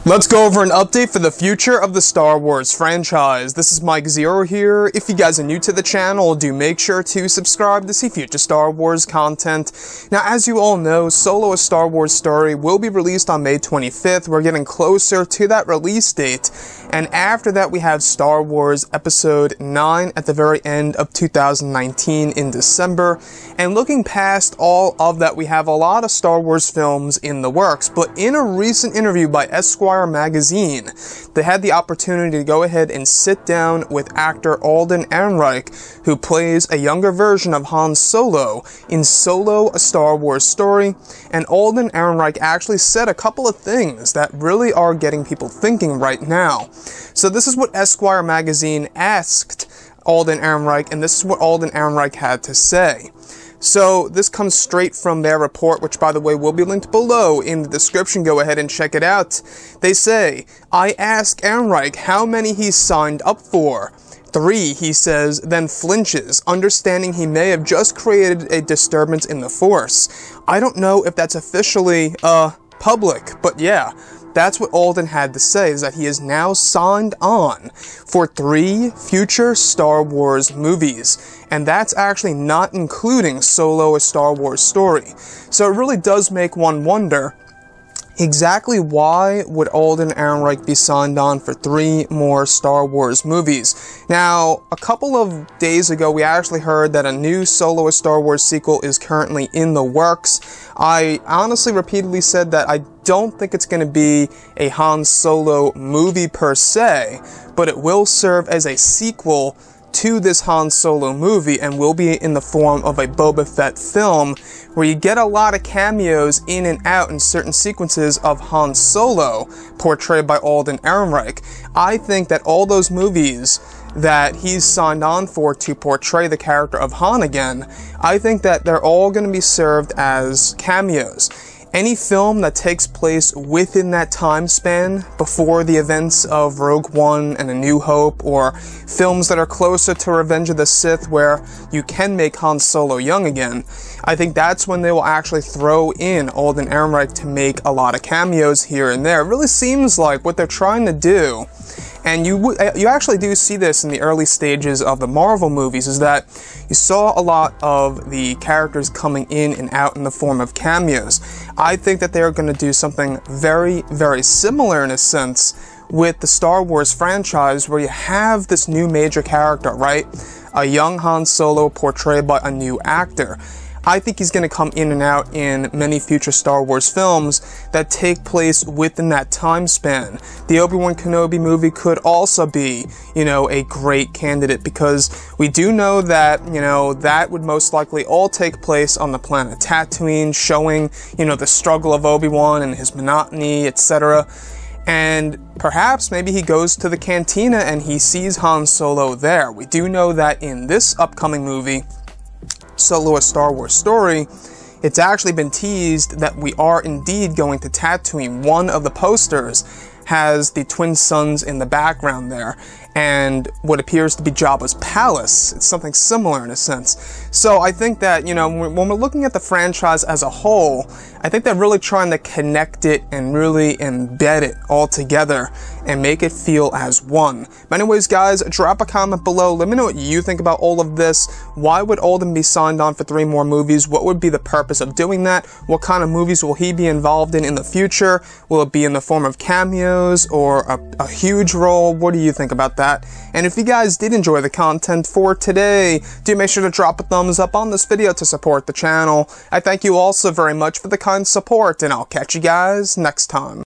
Let's go over an update for the future of the Star Wars franchise. This is Mike Zero here. If you guys are new to the channel, do make sure to subscribe to see future Star Wars content. Now, as you all know, Solo: A Star Wars Story will be released on May 25th. We're getting closer to that release date. And after that, we have Star Wars Episode 9 at the very end of 2019 in December. And looking past all of that, we have a lot of Star Wars films in the works. But in a recent interview by Esquire magazine, they had the opportunity to go ahead and sit down with actor Alden Ehrenreich, who plays a younger version of Han Solo in Solo: A Star Wars Story. And Alden Ehrenreich actually said a couple of things that really are getting people thinking right now. So this is what Esquire magazine asked Alden Ehrenreich, and this is what Alden Ehrenreich had to say. So this comes straight from their report, which by the way will be linked below in the description. Go ahead and check it out. They say, I ask Ehrenreich how many he's signed up for. 3, he says, then flinches, understanding he may have just created a disturbance in the Force. I don't know if that's officially, public, but yeah. That's what Alden had to say, is that he is now signed on for 3 future Star Wars movies. And that's actually not including Solo: A Star Wars Story. So it really does make one wonder, exactly why would Alden Ehrenreich be signed on for 3 more Star Wars movies? Now, a couple of days ago, we actually heard that a new Solo: A Star Wars sequel is currently in the works. I honestly repeatedly said that I don't think it's going to be a Han Solo movie per se, but it will serve as a sequel to this Han Solo movie and will be in the form of a Boba Fett film where you get a lot of cameos in and out in certain sequences of Han Solo portrayed by Alden Ehrenreich. I think that all those movies that he's signed on for to portray the character of Han again, I think that they're all going to be served as cameos. Any film that takes place within that time span before the events of Rogue One and A New Hope, or films that are closer to Revenge of the Sith where you can make Han Solo young again, I think that's when they will actually throw in Alden Ehrenreich to make a lot of cameos here and there. It really seems like what they're trying to do, and you actually do see this in the early stages of the Marvel movies, is that you saw a lot of the characters coming in and out in the form of cameos. I think that they're going to do something very, very similar in a sense with the Star Wars franchise, where you have this new major character, right? A young Han Solo portrayed by a new actor. I think he's going to come in and out in many future Star Wars films that take place within that time span. The Obi-Wan Kenobi movie could also be, a great candidate, because we do know that, that would most likely all take place on the planet Tatooine, showing, the struggle of Obi-Wan and his monotony, etc. And perhaps maybe he goes to the cantina and he sees Han Solo there. We do know that in this upcoming movie, Solo: A Star Wars Story, it's actually been teased that we are indeed going to Tatooine. One of the posters has the twin suns in the background there, and what appears to be Jabba's palace. It's something similar in a sense. So I think that, when we're looking at the franchise as a whole, I think they're really trying to connect it and really embed it all together and make it feel as one. But anyways, guys, drop a comment below. Let me know what you think about all of this. Why would Alden be signed on for 3 more movies? What would be the purpose of doing that? What kind of movies will he be involved in the future? Will it be in the form of cameos or a huge role? What do you think about that? And if you guys did enjoy the content for today, do make sure to drop a thumbs up on this video to support the channel. I thank you all so very much for the kind support, and I'll catch you guys next time.